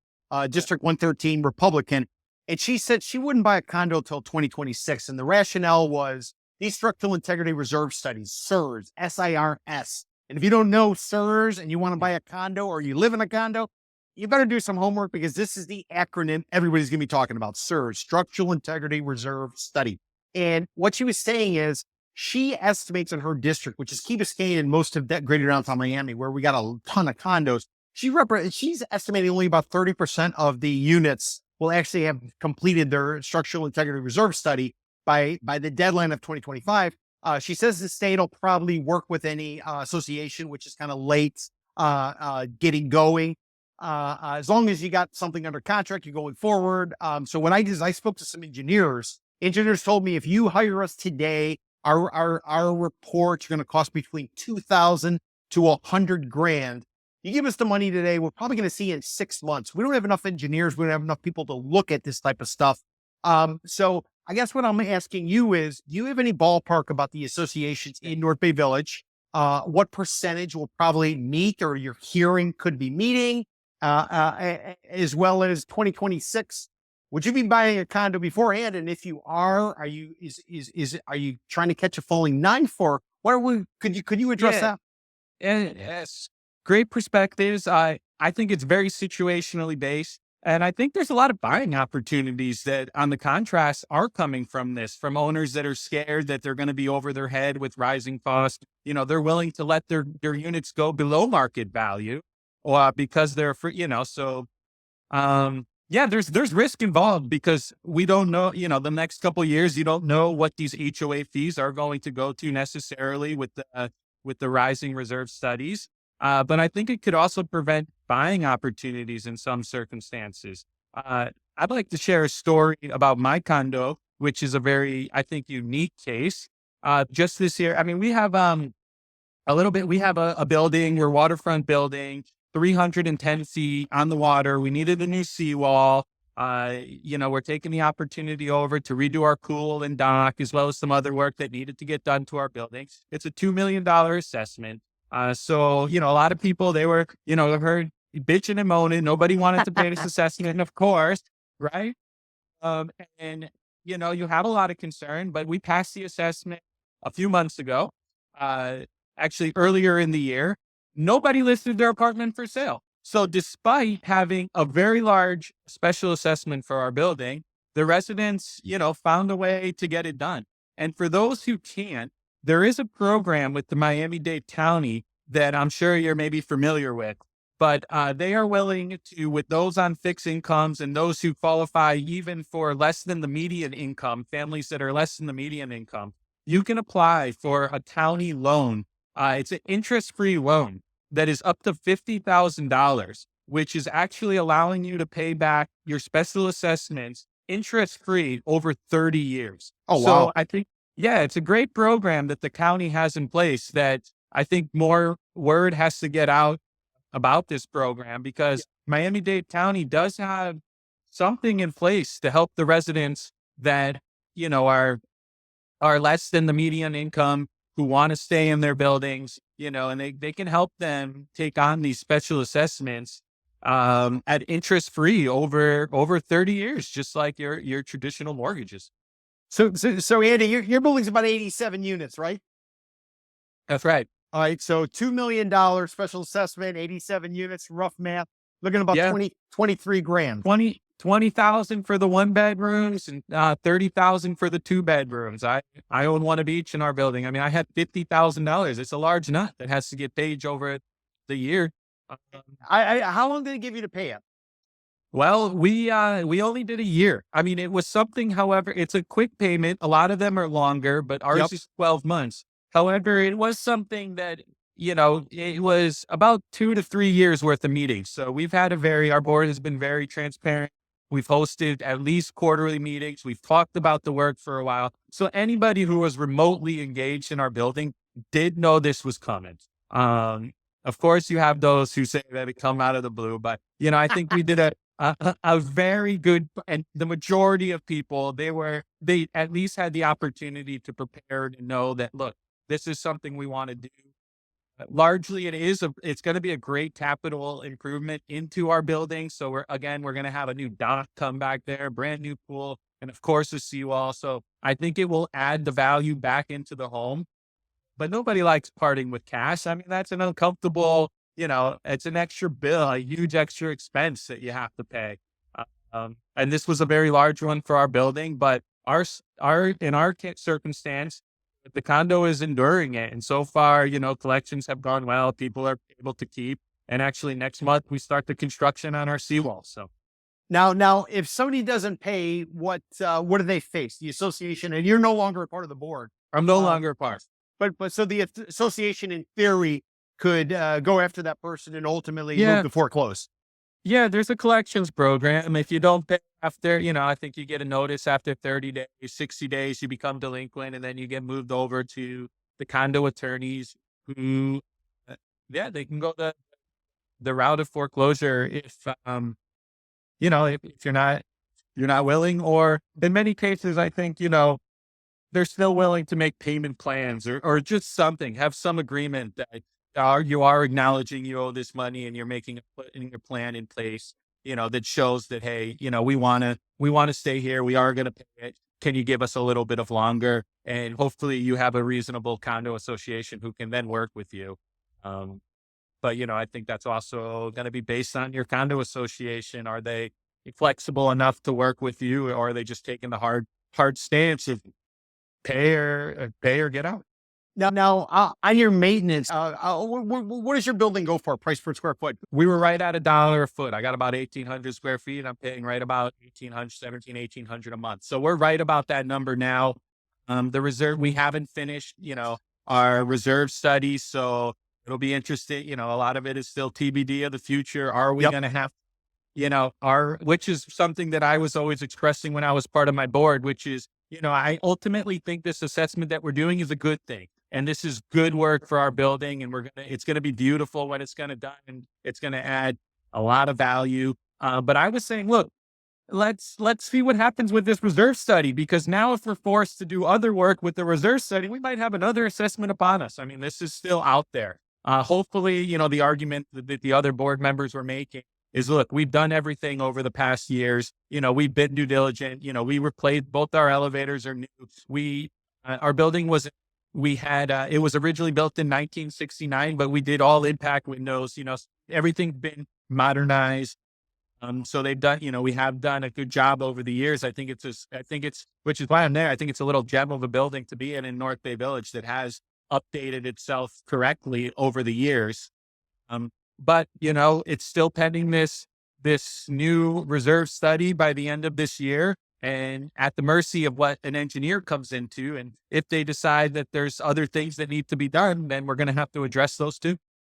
District 113 Republican. And she said she wouldn't buy a condo till 2026. And the rationale was these structural integrity reserve studies, SIRS, SIRS. And if you don't know SIRS and you want to buy a condo or you live in a condo, you better do some homework, because this is the acronym everybody's going to be talking about: SIRS, Structural Integrity Reserve Study. And what she was saying is she estimates in her district, which is Key Biscayne and most of that greater downtown Miami, where we got a ton of condos, she's estimating only about 30% of the units will actually have completed their structural integrity reserve study by the deadline of 2025. She says the state will probably work with any association, which is kind of late getting going. As long as you got something under contract, you're going forward. So when I spoke to some engineers told me, if you hire us today, our reports are going to cost between $2,000 to $100,000. You give us the money today, we're probably going to see in 6 months. We don't have enough engineers. We don't have enough people to look at this type of stuff. So I guess what I'm asking you is, do you have any ballpark about the associations in North Bay Village? What percentage will probably meet, or you're hearing could be meeting, as well as 2026? Would you be buying a condo beforehand? And if you are you trying to catch a falling knife, or could you address that? And yes, great perspectives. I think it's very situationally based. And I think there's a lot of buying opportunities that, on the contrast, are coming from this, from owners that are scared that they're going to be over their head with rising costs. They're willing to let their units go below market value, or because they're free, there's risk involved, because we don't know, the next couple of years, you don't know what these HOA fees are going to go to necessarily with the rising reserve studies. But I think it could also prevent buying opportunities in some circumstances. I'd like to share a story about my condo, which is a very, I think, unique case. Just this year, I mean, we have a little bit. We have a building, we're waterfront building, 310 feet on the water. We needed a new seawall. We're taking the opportunity over to redo our pool and dock, as well as some other work that needed to get done to our building. It's a $2 million assessment. So, a lot of people, they were, heard bitching and moaning. Nobody wanted to pay this assessment, of course, right? Um, and, you have a lot of concern, but we passed the assessment a few months ago. Actually earlier in the year, nobody listed their apartment for sale. So despite having a very large special assessment for our building, the residents, found a way to get it done. And for those who can't, there is a program with the Miami-Dade County that I'm sure you're maybe familiar with, but they are willing to, with those on fixed incomes and those who qualify even for less than the median income, families that are less than the median income, you can apply for a county loan. It's an interest-free loan that is up to $50,000, which is actually allowing you to pay back your special assessments interest-free over 30 years. Oh, wow. So I think, yeah, it's a great program that the county has in place that I think more word has to get out about this program, because Miami-Dade County does have something in place to help the residents that, are less than the median income, who want to stay in their buildings, and they can help them take on these special assessments at interest free over 30 years, just like your traditional mortgages. So Andy, your building's about 87 units, right? That's right. All right. So $2 million special assessment, 87 units, rough math, looking about Yeah. 23 grand. 20,000 for the 1 bedrooms and 30,000 for the 2 bedrooms. I own one of each in our building. I mean, I had $50,000. It's a large nut that has to get paid over the year. How long did it give you to pay it? Well, we only did a year. I mean, it was something, however, it's a quick payment. A lot of them are longer, but ours is 12 months. However, it was something that, it was about 2 to 3 years worth of meetings. So our board has been very transparent. We've hosted at least quarterly meetings. We've talked about the work for a while. So anybody who was remotely engaged in our building did know this was coming. Of course, you have those who say that it come out of the blue, but, I think we did a very good, and the majority of people, they at least had the opportunity to prepare to know that, look, this is something we want to do. Largely, it's going to be a great capital improvement into our building. So we're going to have a new dock come back there, brand new pool, and of course a seawall. So I think it will add the value back into the home. But nobody likes parting with cash. I mean, that's an uncomfortable, it's an extra bill, a huge extra expense that you have to pay. And this was a very large one for our building, but in our circumstance, the condo is enduring it. And so far, collections have gone well. People are able to keep. And actually next month we start the construction on our seawall. So now, if somebody doesn't pay, what do they face? The association, and you're no longer a part of the board. I'm no longer a part. But so the association, in theory, could go after that person and ultimately move to foreclose. Yeah, there's a collections program. If you don't pay after, I think you get a notice after 30 days, 60 days, you become delinquent, and then you get moved over to the condo attorneys who, they can go the route of foreclosure if you're not willing, or in many cases, I think, they're still willing to make payment plans or just something, have some agreement that you are acknowledging you owe this money and you're putting a plan in place, that shows that, hey, we want to stay here. We are going to pay it. Can you give us a little bit of longer? And hopefully you have a reasonable condo association who can then work with you. But, I think that's also going to be based on your condo association. Are they flexible enough to work with you, or are they just taking the hard stance of pay or get out? Now, on your maintenance, what does your building go for, price per square foot? We were right at $1 a foot. I got about 1,800 square feet. I'm paying right about 1,800 a month. So we're right about that number now. The reserve, we haven't finished, our reserve study. So it'll be interesting. A lot of it is still TBD of the future. Are we going to have which is something that I was always expressing when I was part of my board, which is, I ultimately think this assessment that we're doing is a good thing. And this is good work for our building. And it's going to be beautiful when it's going to done. And it's going to add a lot of value. But I was saying, look, let's see what happens with this reserve study, because now if we're forced to do other work with the reserve study, we might have another assessment upon us. I mean, this is still out there. Hopefully, the argument that the other board members were making is, look, we've done everything over the past years. We've been due diligent. We replaced both our elevators are new. Our building it was originally built in 1969, but we did all impact windows. Everything's been modernized. So they've done, we have done a good job over the years. Which is why I'm there. I think it's a little gem of a building to be in North Bay Village that has updated itself correctly over the years. But it's still pending this new reserve study by the end of this year, and at the mercy of what an engineer comes into. And if they decide that there's other things that need to be done, then we're going to have to address those too.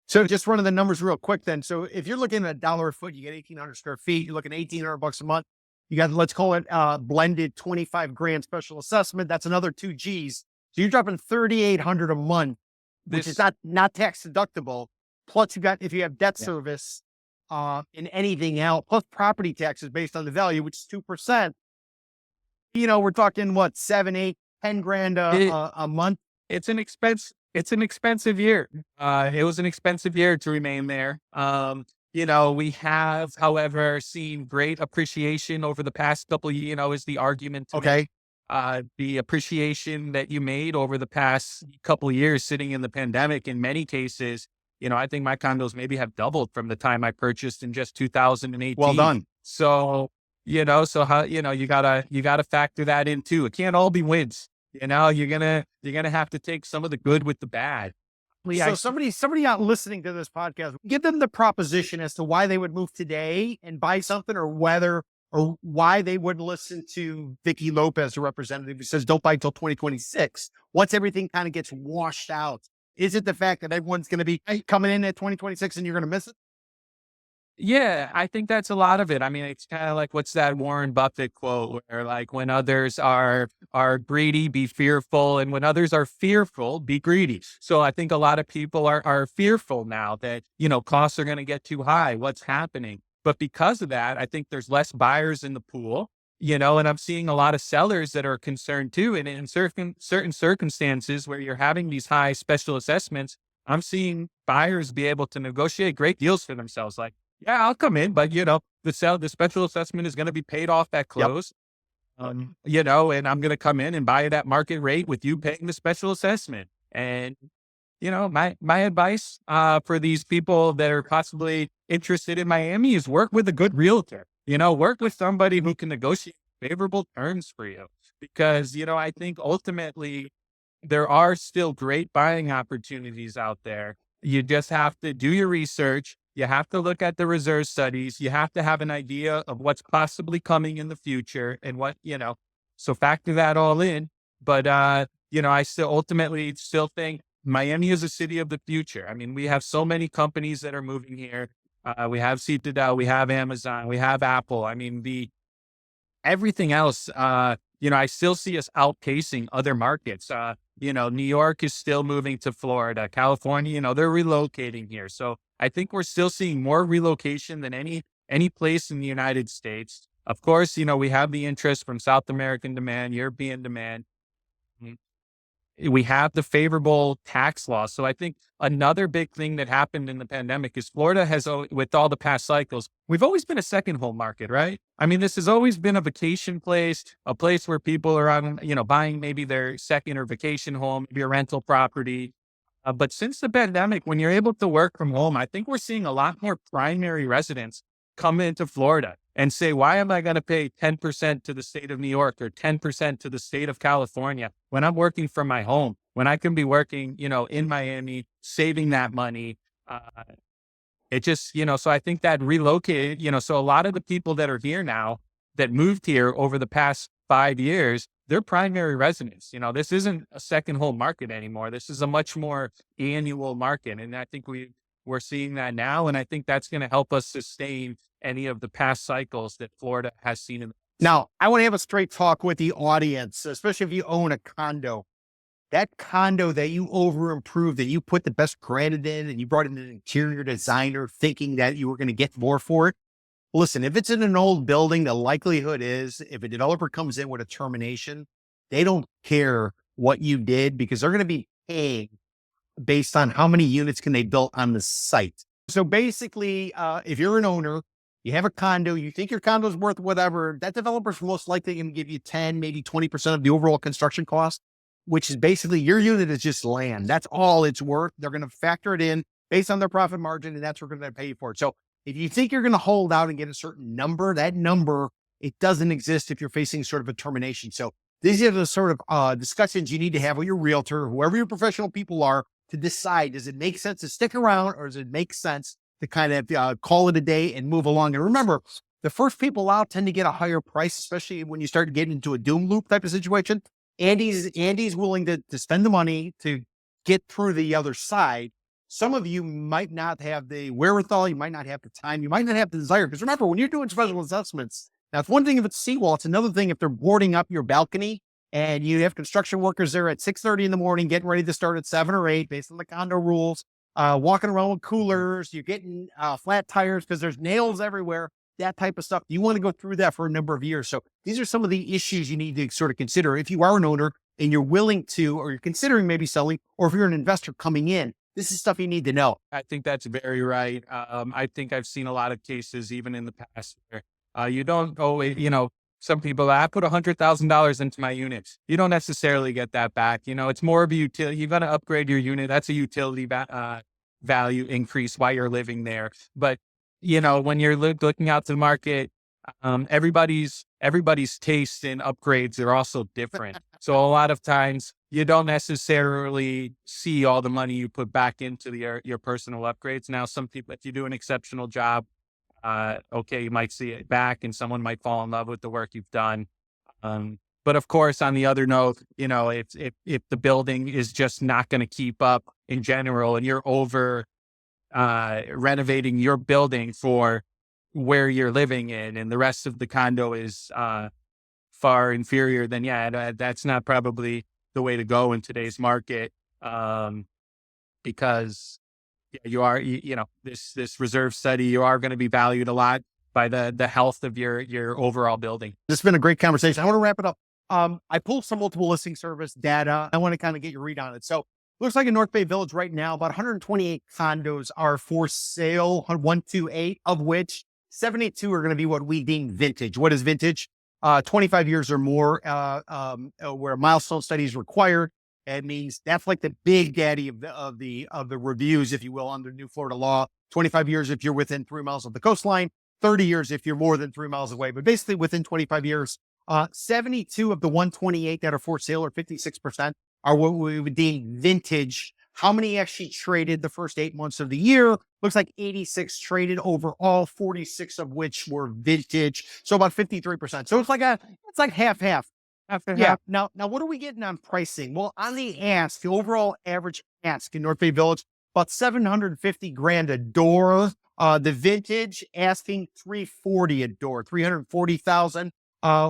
So just running the numbers real quick then. So if you're looking at $1 a foot, you get 1,800 square feet, you're looking at $1,800 a month. You got, let's call it blended 25 grand special assessment. That's another 2 G's. So you're dropping 3,800 a month, which is not tax deductible. Plus if you have debt service and anything else, plus property taxes based on the value, which is 2%. We're talking what, 7, 8, 10 grand a month. It's an expensive year. It was an expensive year to remain there. We have, however, seen great appreciation over the past couple of years, is the argument to make. The appreciation that you made over the past couple of years sitting in the pandemic, in many cases, I think my condos maybe have doubled from the time I purchased in just 2018. Well done. So, so how, you gotta factor that in too. It can't all be wins. You're gonna have to take some of the good with the bad. So somebody out listening to this podcast, give them the proposition as to why they would move today and buy something, or why they wouldn't listen to Vicky Lopez, the representative, who says don't buy till 2026. Once everything kind of gets washed out, is it the fact that everyone's going to be coming in at 2026 and you're going to miss it? Yeah, I think that's a lot of it. I mean, it's kind of like, what's that Warren Buffett quote where, like, when others are greedy, be fearful. And when others are fearful, be greedy. So I think a lot of people are fearful now that, costs are going to get too high. What's happening? But because of that, I think there's less buyers in the pool, and I'm seeing a lot of sellers that are concerned too. And in certain circumstances where you're having these high special assessments, I'm seeing buyers be able to negotiate great deals for themselves. Like, yeah, I'll come in, but the special assessment is going to be paid off at close. And I'm going to come in and buy it at market rate with you paying the special assessment. And, my advice for these people that are possibly interested in Miami is work with a good realtor. Work with somebody who can negotiate favorable terms for you, because, I think ultimately there are still great buying opportunities out there. You just have to do your research. You have to look at the reserve studies. You have to have an idea of what's possibly coming in the future and so factor that all in. But, I ultimately still think Miami is a city of the future. I mean, we have so many companies that are moving here. We have Citadel, we have Amazon, we have Apple. I mean, everything else, I still see us outpacing other markets. New York is still moving to Florida, California, they're relocating here. So I think we're still seeing more relocation than any place in the United States. Of course, we have the interest from South American demand, European demand. We have the favorable tax law. So I think another big thing that happened in the pandemic is Florida has, with all the past cycles, we've always been a second home market, right? I mean, this has always been a vacation place, a place where people are on, buying maybe their second or vacation home, maybe a rental property. But since the pandemic, when you're able to work from home, I think we're seeing a lot more primary residents come into Florida and say, why am I going to pay 10% to the state of New York or 10% to the state of California when I'm working from my home, when I can be working, in Miami, saving that money? It just, so I think that relocated, so a lot of the people that are here now that moved here over the past 5 years, they're primary residents. This isn't a second home market anymore. This is a much more annual market. And I think We're seeing that now. And I think that's going to help us sustain any of the past cycles that Florida has seen in. Now, I want to have a straight talk with the audience, especially if you own a condo. That condo that you over improved, that you put the best granite in and you brought in an interior designer thinking that you were going to get more for it. Listen, if it's in an old building, the likelihood is if a developer comes in with a termination, they don't care what you did because they're going to be paying based on how many units can they build on the site. So basically, if you're an owner, you have a condo, you think your condo is worth whatever, that developer's most likely going to give you 10, maybe 20% of the overall construction cost, which is basically your unit is just land. That's all it's worth. They're going to factor it in based on their profit margin, and that's what they're going to pay you for it. So if you think you're going to hold out and get a certain number, that number, it doesn't exist if you're facing sort of a termination. So these are the sort of discussions you need to have with your realtor, whoever your professional people are, to decide, does it make sense to stick around or does it make sense to kind of call it a day and move along? And remember, the first people out tend to get a higher price, especially when you start getting into a doom loop type of situation. Andy's willing to spend the money to get through the other side. Some of you might not have the wherewithal, you might not have the time, you might not have the desire. Because remember, when you're doing special assessments, now it's one thing if it's seawall, it's another thing if they're boarding up your balcony and you have construction workers there at 6:30 in the morning, getting ready to start at 7 or 8 based on the condo rules, walking around with coolers, you're getting flat tires because there's nails everywhere, that type of stuff. You want to go through that for a number of years. So these are some of the issues you need to sort of consider if you are an owner and you're willing to, or you're considering maybe selling, or if you're an investor coming in. This is stuff you need to know. I think that's very right. I think I've seen a lot of cases, even in the past, where you don't always, some people, I put $100,000 into my units. You don't necessarily get that back. It's more of a utility. You're going to upgrade your unit. That's a utility value increase while you're living there. But, when you're looking out to the market, everybody's taste in upgrades are also different. So a lot of times you don't necessarily see all the money you put back into your personal upgrades. Now, some people, if you do an exceptional job, okay, you might see it back and someone might fall in love with the work you've done. But of course, on the other note, if the building is just not going to keep up in general and you're over renovating your building for where you're living in and the rest of the condo is far inferior, then that's not probably the way to go in today's market, because you are, this reserve study, you are going to be valued a lot by the health of your overall building. This has been a great conversation. I want to wrap it up. I pulled some multiple listing service data. I want to kind of get your read on it. So looks like in North Bay Village right now, about 128 condos are for sale, 128, of which 72 are going to be what we deem vintage. What is vintage? 25 years or more, where a milestone study is required. It means that's like the big daddy of the reviews, if you will, under new Florida law. 25 years if you're within 3 miles of the coastline, 30 years if you're more than 3 miles away, but basically within 25 years. 72 of the 128 that are for sale, or 56%, are what we would deem vintage. How many actually traded the first 8 months of the year? Looks like 86 traded overall, 46 of which were vintage. So about 53%. So it's like half. Yeah. Now, what are we getting on pricing? Well, on the ask, the overall average ask in North Bay Village, about $750,000 a door. The vintage asking $340,000 a door, $340,000.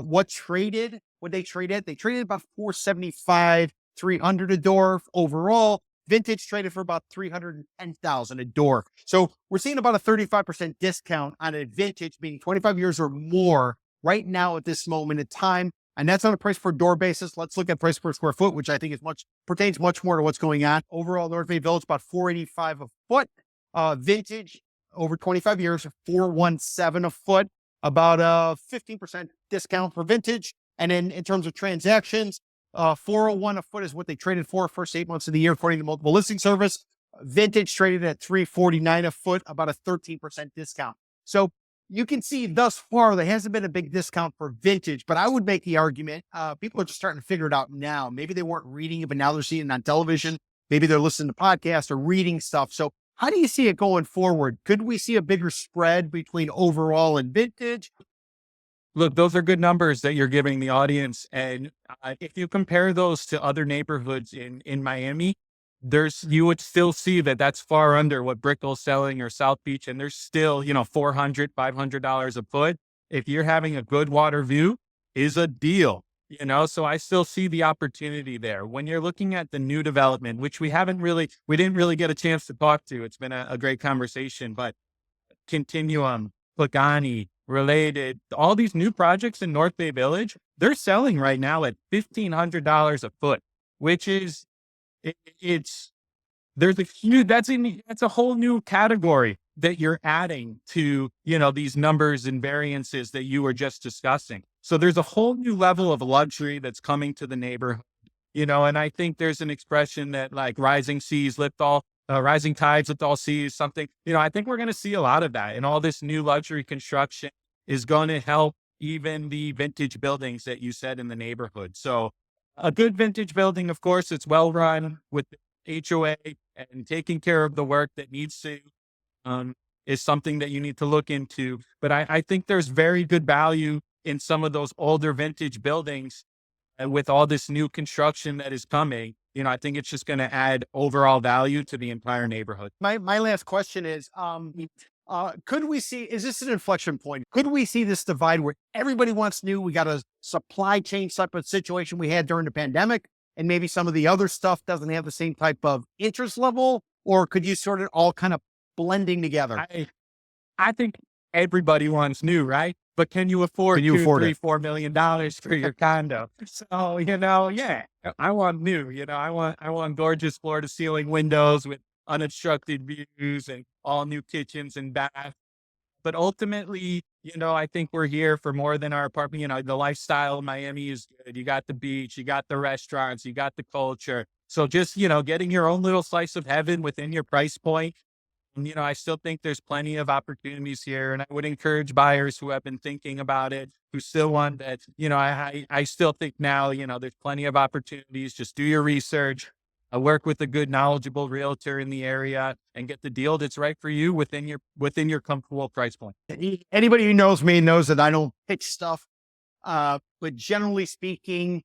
What traded? What they traded? They traded about $475,000, $300,000 a door overall. Vintage traded for about $310,000 a door. So we're seeing about a 35% discount on a vintage, meaning 25 years or more right now at this moment in time. And that's on a price per door basis. Let's look at price per square foot, which I think pertains much more to what's going on. Overall, North Bay Village, about $485 a foot. Vintage over 25 years, $417 a foot, about a 15% discount for vintage. And then in terms of transactions, $401 a foot is what they traded for first 8 months of the year, according to multiple listing service. Vintage traded at $349 a foot, about a 13% discount. So you can see thus far, there hasn't been a big discount for vintage, but I would make the argument, people are just starting to figure it out now. Maybe they weren't reading it, but now they're seeing it on television. Maybe they're listening to podcasts or reading stuff. So how do you see it going forward? Could we see a bigger spread between overall and vintage? Look, those are good numbers that you're giving the audience. And if you compare those to other neighborhoods in Miami, you would still see that that's far under what Brickell's selling or South Beach, and there's still, $400, $500 a foot. If you're having a good water view, is a deal, so I still see the opportunity there. When you're looking at the new development, which we didn't really get a chance to talk to, it's been a great conversation, but Continuum, Pagani, Related, all these new projects in North Bay Village, they're selling right now at $1,500 a foot, which is, it's, there's a huge, that's a whole new category that you're adding to, these numbers and variances that you were just discussing. So there's a whole new level of luxury that's coming to the neighborhood, and I think there's an expression that like rising tides lift all seas, something, I think we're going to see a lot of that. And all this new luxury construction is going to help even the vintage buildings that you said in the neighborhood. So a good vintage building, of course, it's well run with HOA and taking care of the work that needs to, is something that you need to look into. But I think there's very good value in some of those older vintage buildings, and with all this new construction that is coming, I think it's just going to add overall value to the entire neighborhood. My last question is, is this an inflection point? Could we see this divide where everybody wants new? We got a supply chain type of situation we had during the pandemic, and maybe some of the other stuff doesn't have the same type of interest level, or could you sort of all kind of blending together? I think everybody wants new, right? But can you afford $4 million for your condo? So, yeah, I want new, I want gorgeous floor to ceiling windows with unobstructed views and all new kitchens and baths. But ultimately, I think we're here for more than our apartment. The lifestyle in Miami is good. You got the beach, you got the restaurants, you got the culture. So just, getting your own little slice of heaven within your price point. And, I still think there's plenty of opportunities here, and I would encourage buyers who have been thinking about it, who still want that, I still think now, there's plenty of opportunities. Just do your research, work with a good, knowledgeable realtor in the area, and get the deal that's right for you within your comfortable price point. Anybody who knows me knows that I don't pitch stuff, but generally speaking,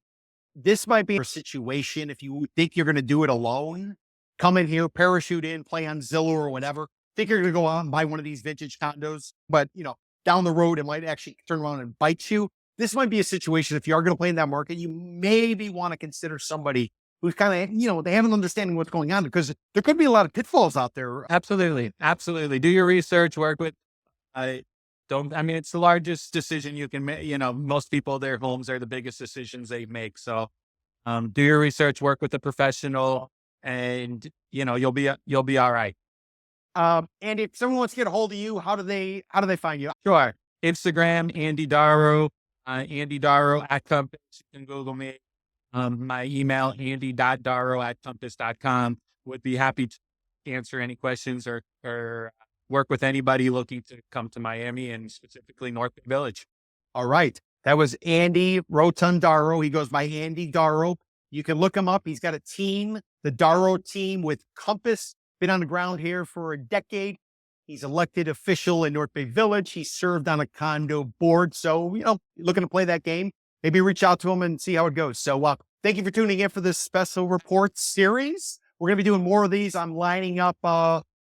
this might be a situation if you think you're going to do it alone. Come in here, parachute in, play on Zillow or whatever. Think you're going to go out and buy one of these vintage condos, but down the road, it might actually turn around and bite you. This might be a situation if you are going to play in that market, you maybe want to consider somebody who's kind of, they have an understanding of what's going on, because there could be a lot of pitfalls out there. Absolutely. Absolutely. Do your research, work with, it's the largest decision you can make. Most people, their homes are the biggest decisions they make. So, do your research, work with a professional, and you'll be all right. And if someone wants to get a hold of you, how do they find you? Sure. Instagram, Andy Daro, Andy Daro at Compass. You can Google me. My email, andy.daro@compass.com. Would be happy to answer any questions or work with anybody looking to come to Miami, and specifically North Bay Village. All right. That was Andy Rotondaro. He goes by Andy Daro. You can look him up. He's got a team, the Daro team with Compass, been on the ground here for a decade. He's elected official in North Bay Village. He served on a condo board. So, looking to play that game, maybe reach out to him and see how it goes. So, thank you for tuning in for this special report series. We're going to be doing more of these. I'm lining up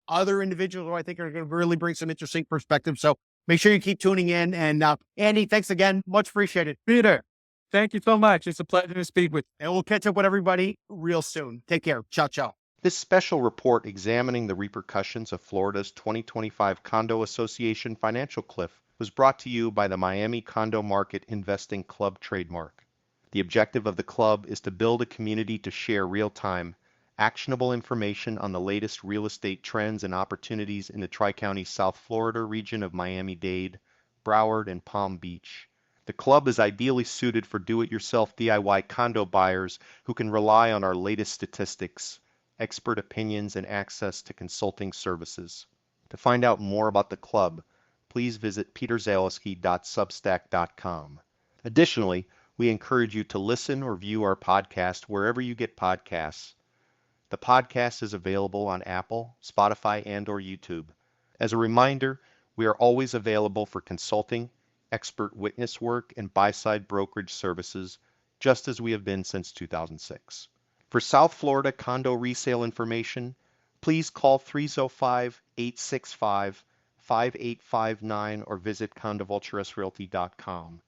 other individuals who I think are going to really bring some interesting perspective. So make sure you keep tuning in. And Andy, thanks again. Much appreciated. Peter, thank you so much. It's a pleasure to speak with you. And we'll catch up with everybody real soon. Take care. Ciao, ciao. This special report examining the repercussions of Florida's 2025 Condo Association Financial Cliff was brought to you by the Miami Condo Market Investing Club trademark. The objective of the club is to build a community to share real-time, actionable information on the latest real estate trends and opportunities in the Tri-County South Florida region of Miami-Dade, Broward, and Palm Beach. The club is ideally suited for do-it-yourself DIY condo buyers who can rely on our latest statistics, expert opinions, and access to consulting services. To find out more about the club, please visit peterzalewski.substack.com. Additionally, we encourage you to listen or view our podcast wherever you get podcasts. The podcast is available on Apple, Spotify, and/or YouTube. As a reminder, we are always available for consulting, expert witness work, and buy-side brokerage services, just as we have been since 2006. For South Florida condo resale information, please call 305-865-5859 or visit condovulturesrealty.com.